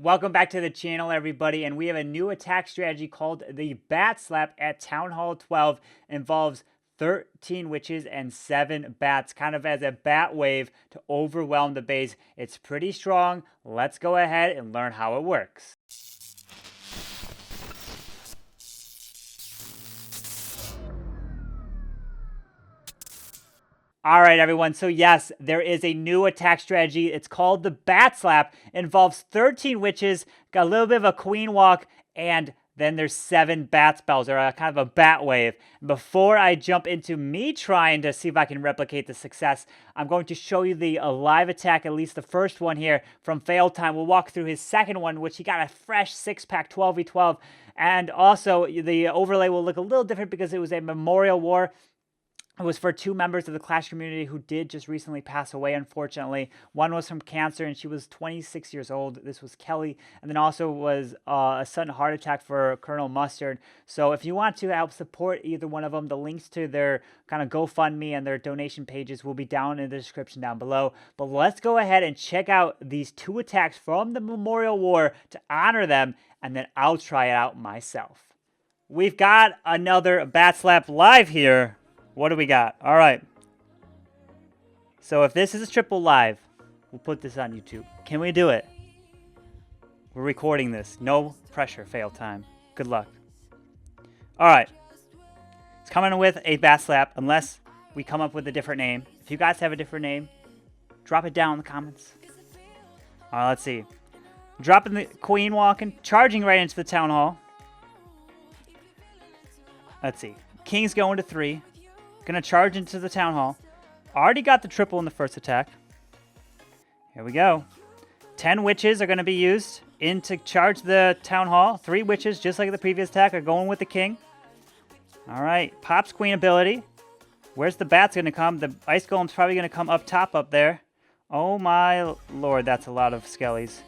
Welcome back to the channel, everybody, and we have a new attack strategy called the Batslap at Town Hall 12. Involves 13 witches and 7 bats, kind of as a bat wave to overwhelm the base. It's pretty strong. Let's go ahead and learn how it works. All right, everyone. So yes, there is a new attack strategy. It's called the Batslap. It involves 13 witches, got a little bit of a queen walk, and then there's 7 bat spells, or kind of a bat wave. Before I jump into me trying to see if I can replicate the success, I'm going to show you the live attack, at least the first one here from Fail Time. We'll walk through his second one, which he got a fresh 6-pack 12v12. And also, the overlay will look a little different because it was a Memorial War. It was for 2 members of the Clash community who did just recently pass away, unfortunately. One was from cancer, and she was 26 years old. This was Kelly. And then also was a sudden heart attack for Colonel Mustard. So if you want to help support either one of them, the links to their kind of GoFundMe and their donation pages will be down in the description down below. But let's go ahead and check out these 2 attacks from the Memorial War to honor them, and then I'll try it out myself. We've got another Batslap live here. What do we got? All right. So if this is a triple live, we'll put this on YouTube. Can we do it? We're recording this. No pressure. Fail time. Good luck. All right. It's coming with a Batslap unless we come up with a different name. If you guys have a different name, drop it down in the comments. All right, let's see. Dropping the queen walking, charging right into the town hall. Let's see. King's going to 3. Gonna charge into the town hall. Already got the triple in the first attack. Here we go. 10 witches are gonna be used in to charge the town hall. 3 witches, just like the previous attack, are going with the king. All right, pops queen ability. Where's the bats gonna come? The ice golem's probably gonna come up top up there. Oh my lord, that's a lot of skellies.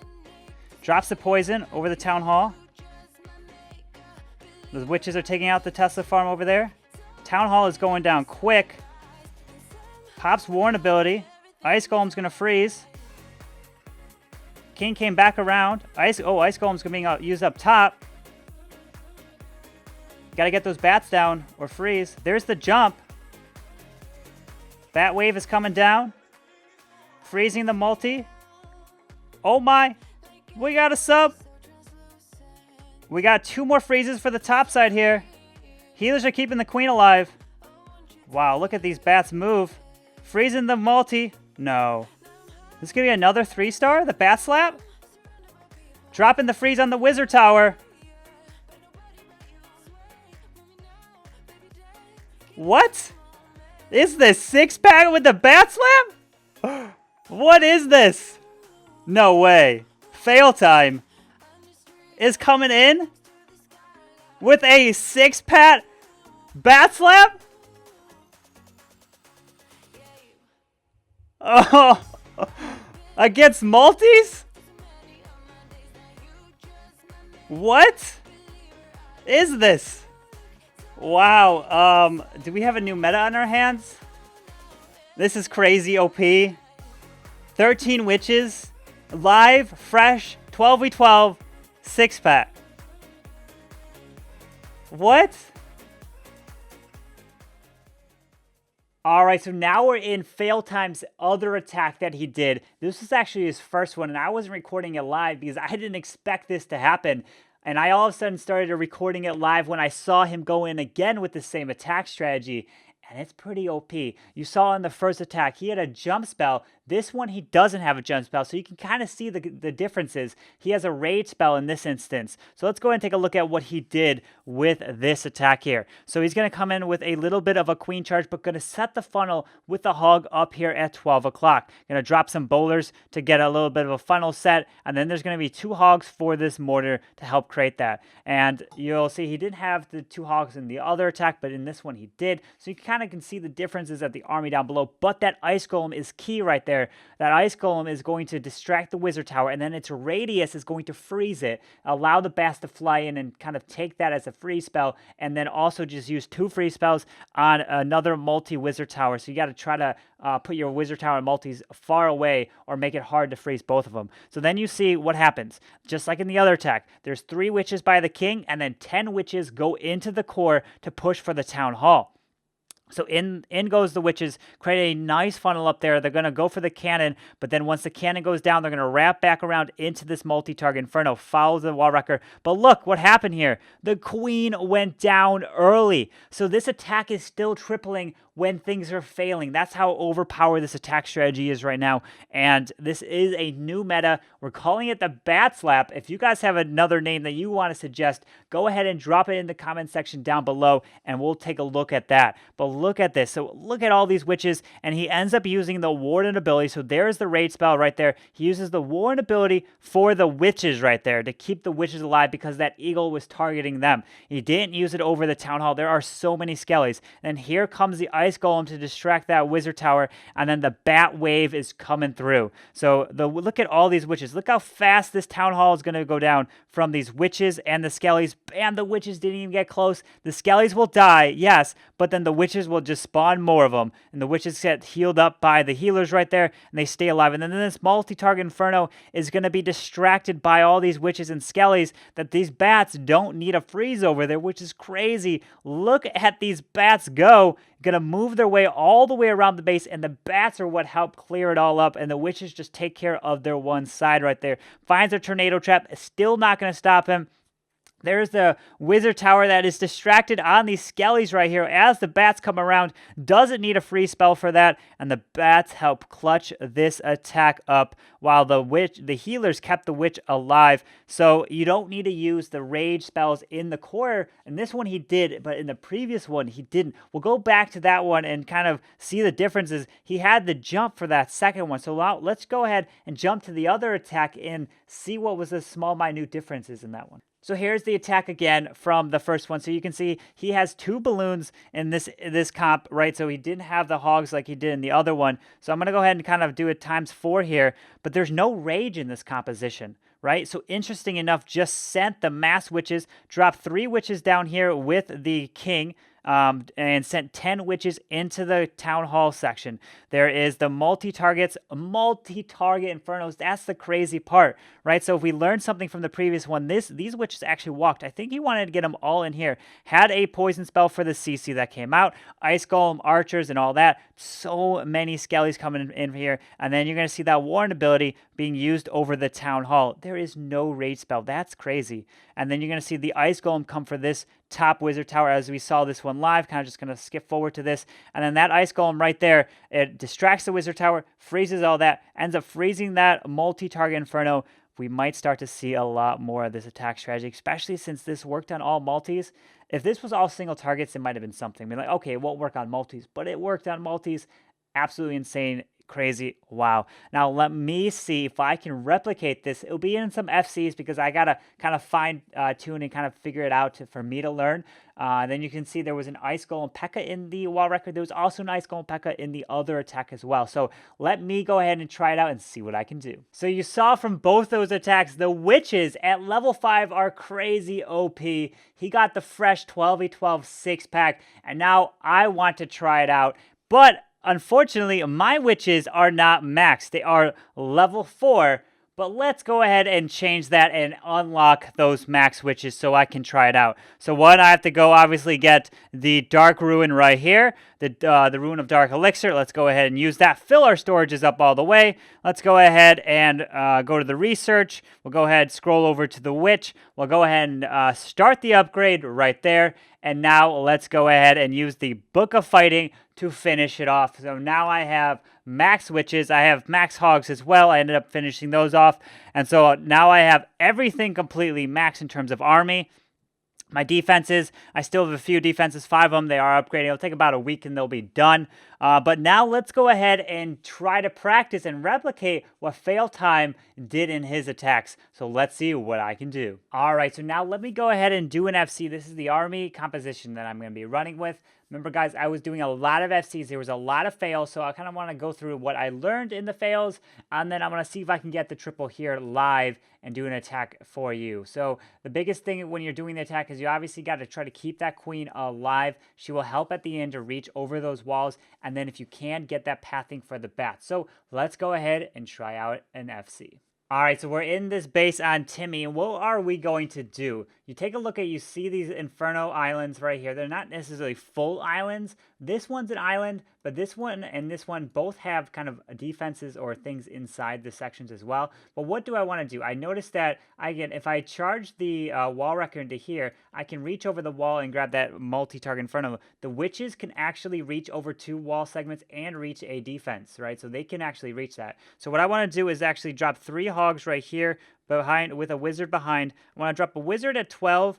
Drops the poison over the town hall. The witches are taking out the Tesla farm over there. Town Hall is going down quick. Pops Warn ability. Ice Golem's going to freeze. King came back around. Ice Golem's being used up top. Got to get those bats down or freeze. There's the jump. Bat Wave is coming down. Freezing the multi. Oh my. We got a sub. We got 2 more freezes for the top side here. Healers are keeping the queen alive. Wow, look at these bats move. Freezing the multi. No. This is going to be another 3-star? The Batslap? Dropping the freeze on the wizard tower. What? Is this 6-pack with the Batslap? What is this? No way. Fail Time is coming in with a 6-pack Batslap? Oh, against multis? What is this? Wow, do we have a new meta on our hands? This is crazy OP. 13 witches, live, fresh, 12v12, 6-pack. What? All right, so now we're in Fail Time's other attack that he did. This was actually his first one, and I wasn't recording it live because I didn't expect this to happen. And I all of a sudden started recording it live when I saw him go in again with the same attack strategy. And it's pretty OP. You saw in the first attack, he had a jump spell. This one, he doesn't have a jump spell, so you can kind of see the differences. He has a rage spell in this instance. So let's go ahead and take a look at what he did with this attack here. So he's going to come in with a little bit of a queen charge, but going to set the funnel with the hog up here at 12 o'clock. Going to drop some bowlers to get a little bit of a funnel set, and then there's going to be 2 hogs for this mortar to help create that. And you'll see he didn't have the 2 hogs in the other attack, but in this one he did. So you kind of can see the differences of the army down below, but that ice golem is key right there. there, that Ice Golem is going to distract the Wizard Tower, and then its radius is going to freeze it, allow the bats to fly in and kind of take that as a free spell, and then also just use 2 free spells on another multi-Wizard Tower. So you got to try to put your Wizard Tower and multis far away or make it hard to freeze both of them. So then you see what happens. Just like in the other attack, there's 3 witches by the king, and then 10 witches go into the core to push for the town hall. So in goes the witches, create a nice funnel up there. They're going to go for the cannon, but then once the cannon goes down, they're going to wrap back around into this multi-target Inferno, follow the wall wrecker. But look what happened here. The queen went down early. So this attack is still tripling when things are failing. That's how overpowered this attack strategy is right now. And this is a new meta. We're calling it the Batslap. If you guys have another name that you want to suggest, go ahead and drop it in the comment section down below, and we'll take a look at that. But look at this. So look at all these witches, and he ends up using the Warden ability. So there's the raid spell right there. He uses the Warden ability for the witches right there to keep the witches alive because that eagle was targeting them. He didn't use it over the town hall. There are so many skellies. And here comes the Ice Golem to distract that Wizard Tower, and then the Bat Wave is coming through. So look at all these witches. Look how fast this town hall is going to go down from these witches and the skellies. Bam, the witches didn't even get close. The skellies will die, yes, but then the witches will just spawn more of them, and the witches get healed up by the healers right there, and they stay alive. And then this multi-target Inferno is going to be distracted by all these witches and skellies that these bats don't need a freeze over there, which is crazy. Look at these bats go. Going to move their way all the way around the base, and the bats are what help clear it all up, and the witches just take care of their one side right there. Finds a tornado trap, still not going to stop him. There's the Wizard Tower that is distracted on these skellies right here as the bats come around. Doesn't need a free spell for that, and the bats help clutch this attack up while the healers kept the witch alive. So you don't need to use the rage spells in the core. And this one he did, but in the previous one he didn't. We'll go back to that one and kind of see the differences. He had the jump for that second one. So now let's go ahead and jump to the other attack and see what was the small minute differences in that one. So here's the attack again from the first one. So you can see he has 2 balloons in this comp, right? So he didn't have the hogs like he did in the other one. So I'm going to go ahead and kind of do it ×4 here. But there's no rage in this composition, right? So interesting enough, just sent the mass witches, dropped 3 witches down here with the king, and sent 10 witches into the town hall section. There is the multi-target Infernos. That's the crazy part, right? So if we learned something from the previous one, these witches actually walked. I think he wanted to get them all in here. Had a poison spell for the CC that came out, Ice Golem, archers, and all that. So many skellies coming in here. And then you're going to see that Warden ability being used over the town hall. There is no rage spell. That's crazy. And then you're going to see the Ice Golem come for this top Wizard Tower as we saw this one live. Kind of just going to skip forward to this. And then that Ice Golem right there, it distracts the Wizard Tower, freezes all that, ends up freezing that multi-target Inferno. We might start to see a lot more of this attack strategy, especially since this worked on all multis. If this was all single targets, it might have been something. Be like, okay, it won't work on multis, but it worked on multis. Absolutely insane. Crazy. Wow. Now let me see if I can replicate this. It'll be in some FCs because I got to kind of fine tune and kind of figure it out for me to learn. Then you can see there was an Ice Golem P.E.K.K.A in the wall record. There was also an Ice Golem P.E.K.K.A in the other attack as well. So let me go ahead and try it out and see what I can do. So you saw from both those attacks, the witches at level 5 are crazy OP. He got the fresh 12v12 6-pack, and now I want to try it out. But unfortunately, my witches are not maxed. They are level 4, but let's go ahead and change that and unlock those max witches so I can try it out. So one, I have to go obviously get the Dark Ruin right here, the Rune of Dark Elixir. Let's go ahead and use that. Fill our storages up all the way. Let's go ahead and go to the research. We'll go ahead, scroll over to the witch. We'll go ahead and start the upgrade right there. And now let's go ahead and use the Book of Fighting to finish it off. So now I have max witches. I have max hogs as well. I ended up finishing those off. And so now I have everything completely max in terms of army. My defenses, I still have a few defenses, 5 of them. They are upgrading. It'll take about a week and they'll be done. But now let's go ahead and try to practice and replicate what Fail Time did in his attacks. So let's see what I can do. All right, so now let me go ahead and do an FC. This is the army composition that I'm going to be running with. Remember, guys, I was doing a lot of FCs. There was a lot of fails, so I kind of want to go through what I learned in the fails, and then I'm going to see if I can get the triple here live and do an attack for you. So the biggest thing when you're doing the attack is you obviously got to try to keep that queen alive. She will help at the end to reach over those walls, and then if you can, get that pathing for the bat. So let's go ahead and try out an FC. All right, so we're in this base on Timmy, and what are we going to do? You take a look at, you see these Inferno islands right here. They're not necessarily full islands. This one's an island, but this one and this one both have kind of defenses or things inside the sections as well. But what do I want to do? I noticed that if I charge the wall wrecker into here, I can reach over the wall and grab that multi-target Inferno. The witches can actually reach over 2 wall segments and reach a defense, right? So they can actually reach that. So what I want to do is actually drop 3 hogs right here behind with a wizard behind. I want to drop a wizard at 12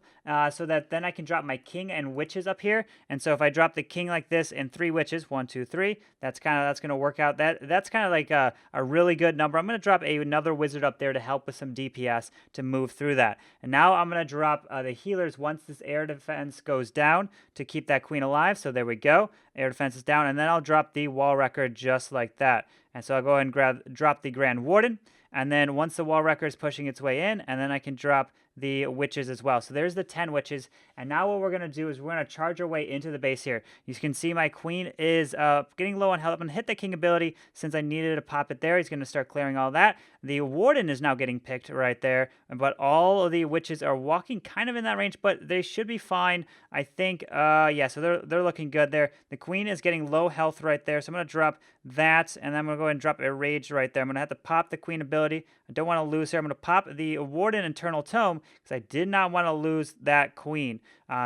so that then I can drop my king and witches up here. And so if I drop the king like this and 3 witches, 1, 2, 3, that's going to work out. That's kind of like a really good number. I'm going to drop another wizard up there to help with some DPS to move through that. And now I'm going to drop the healers once this air defense goes down to keep that queen alive. So there we go. Air defense is down. And then I'll drop the wall wrecker just like that. And so I'll go ahead and drop the Grand Warden. And then once the wall wrecker is pushing its way in, and then I can drop the witches as well. So there's the 10 witches. And now what we're going to do is we're going to charge our way into the base here. You can see my queen is getting low on health. I'm going to hit the king ability since I needed to pop it there. He's going to start clearing all that. The warden is now getting picked right there. But all of the witches are walking kind of in that range, but they should be fine. I think, yeah, so they're looking good there. The queen is getting low health right there. So I'm going to drop that, and then I'm going to go ahead and drop a rage right there. I'm going to have to pop the queen ability. I don't want to lose her. I'm going to pop the warden Eternal Tome because I did not want to lose that queen.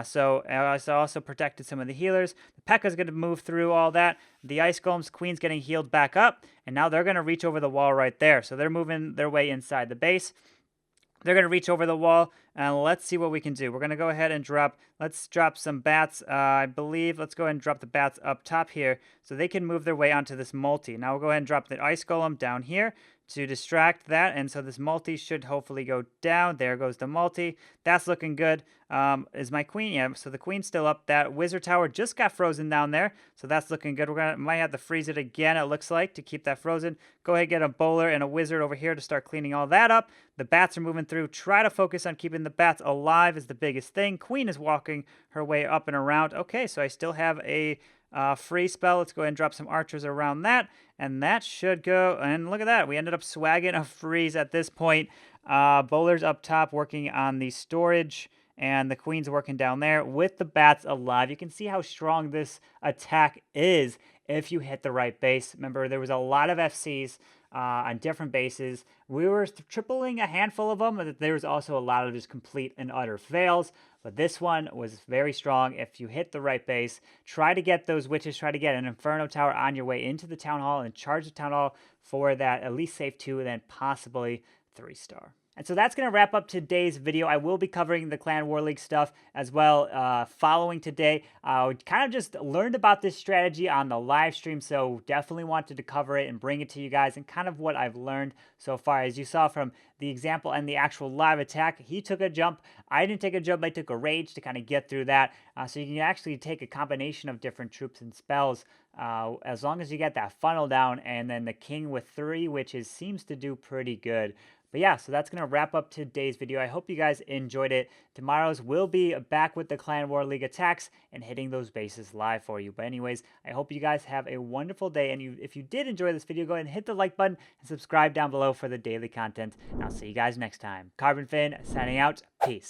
So I also protected some of the healers. The P.E.K.K.A is going to move through all that. The Ice Golem's queen's getting healed back up, and now they're going to reach over the wall right there. So they're moving their way inside the base. They're going to reach over the wall, and let's see what we can do. We're going to go ahead and let's drop some bats, I believe. Let's go ahead and drop the bats up top here so they can move their way onto this multi. Now we'll go ahead and drop the Ice Golem down here to distract that, and so this multi should hopefully go down. There goes the multi. That's looking good. Is my queen? Yeah, so the queen's still up. That wizard tower just got frozen down there, so that's looking good. Might have to freeze it again, it looks like, to keep that frozen. Go ahead and get a bowler and a wizard over here to start cleaning all that up. The bats are moving through. Try to focus on keeping the bats alive is the biggest thing. Queen is walking her way up and around. Okay, so I still have a free spell. Let's go ahead and drop some archers around that, and that should go. And look at that. We ended up swagging a freeze at this point. Bowler's up top working on the storage, and the queen's working down there with the bats alive. You can see how strong this attack is if you hit the right base. Remember, there was a lot of FCs on different bases. We were tripling a handful of them, but there was also a lot of just complete and utter fails. But this one was very strong. If you hit the right base, try to get those witches, try to get an Inferno Tower on your way into the Town Hall and charge the Town Hall for that at least save 2 and then possibly 3-star. And so that's going to wrap up today's video. I will be covering the Clan War League stuff as well following today. I kind of just learned about this strategy on the live stream, so definitely wanted to cover it and bring it to you guys and kind of what I've learned so far. As you saw from the example and the actual live attack, he took a jump. I didn't take a jump. I took a rage to kind of get through that. So you can actually take a combination of different troops and spells as long as you get that funnel down, and then the king with 3 witches seems to do pretty good. But yeah, so that's going to wrap up today's video. I hope you guys enjoyed it. Tomorrow's will be back with the Clan War League attacks and hitting those bases live for you. But anyways, I hope you guys have a wonderful day. And if you did enjoy this video, go ahead and hit the like button and subscribe down below for the daily content. And I'll see you guys next time. Carbonfin signing out. Peace.